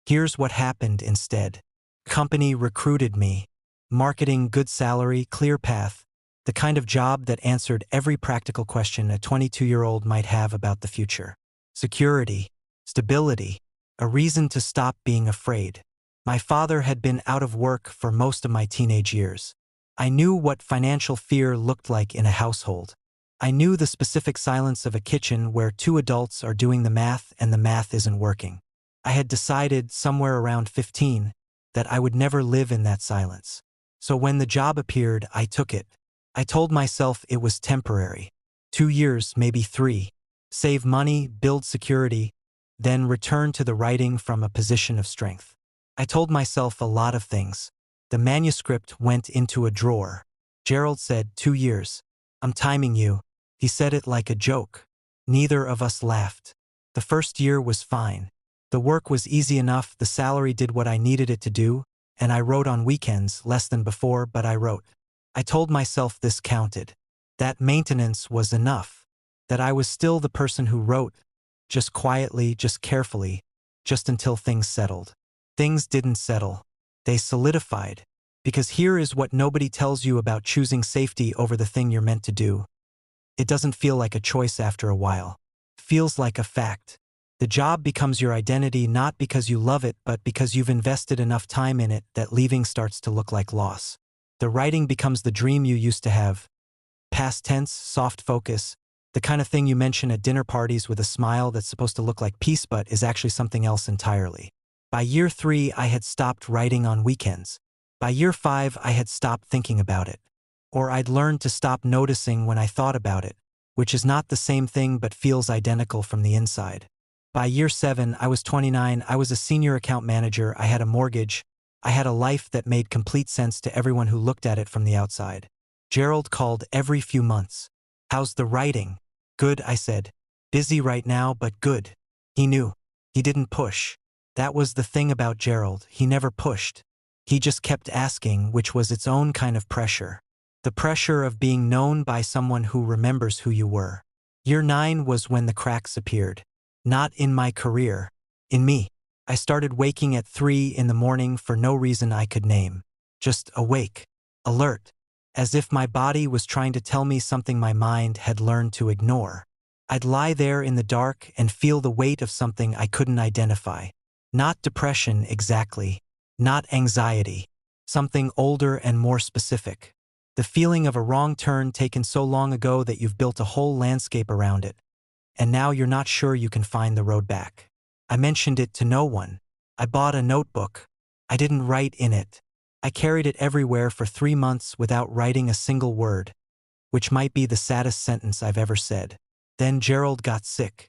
Here's what happened instead. Company recruited me. Marketing, good salary, clear path. The kind of job that answered every practical question a 22-year-old might have about the future. Security, stability, a reason to stop being afraid. My father had been out of work for most of my teenage years. I knew what financial fear looked like in a household. I knew the specific silence of a kitchen where two adults are doing the math and the math isn't working. I had decided, somewhere around 15, that I would never live in that silence. So when the job appeared, I took it. I told myself it was temporary. 2 years, maybe 3. Save money, build security, then return to the writing from a position of strength. I told myself a lot of things. The manuscript went into a drawer. Gerald said, 2 years. I'm timing you. He said it like a joke. Neither of us laughed. The first year was fine. The work was easy enough, the salary did what I needed it to do, and I wrote on weekends, less than before, but I wrote. I told myself this counted. That maintenance was enough. That I was still the person who wrote, just quietly, just carefully, just until things settled. Things didn't settle. They solidified. Because here is what nobody tells you about choosing safety over the thing you're meant to do. It doesn't feel like a choice after a while. It feels like a fact. The job becomes your identity not because you love it but because you've invested enough time in it that leaving starts to look like loss. The writing becomes the dream you used to have. Past tense, soft focus, the kind of thing you mention at dinner parties with a smile that's supposed to look like peace but is actually something else entirely. By year 3, I had stopped writing on weekends. By year 5, I had stopped thinking about it. Or I'd learned to stop noticing when I thought about it, which is not the same thing but feels identical from the inside. By year 7, I was 29, I was a senior account manager, I had a mortgage, I had a life that made complete sense to everyone who looked at it from the outside. Gerald called every few months. How's the writing? Good, I said. Busy right now, but good. He knew. He didn't push. That was the thing about Gerald, he never pushed. He just kept asking, which was its own kind of pressure. The pressure of being known by someone who remembers who you were. Year 9 was when the cracks appeared. Not in my career. In me. I started waking at 3 in the morning for no reason I could name. Just awake. Alert. As if my body was trying to tell me something my mind had learned to ignore. I'd lie there in the dark and feel the weight of something I couldn't identify. Not depression exactly. Not anxiety. Something older and more specific. The feeling of a wrong turn taken so long ago that you've built a whole landscape around it. And now you're not sure you can find the road back. I mentioned it to no one. I bought a notebook. I didn't write in it. I carried it everywhere for 3 months without writing a single word, which might be the saddest sentence I've ever said. Then Gerald got sick.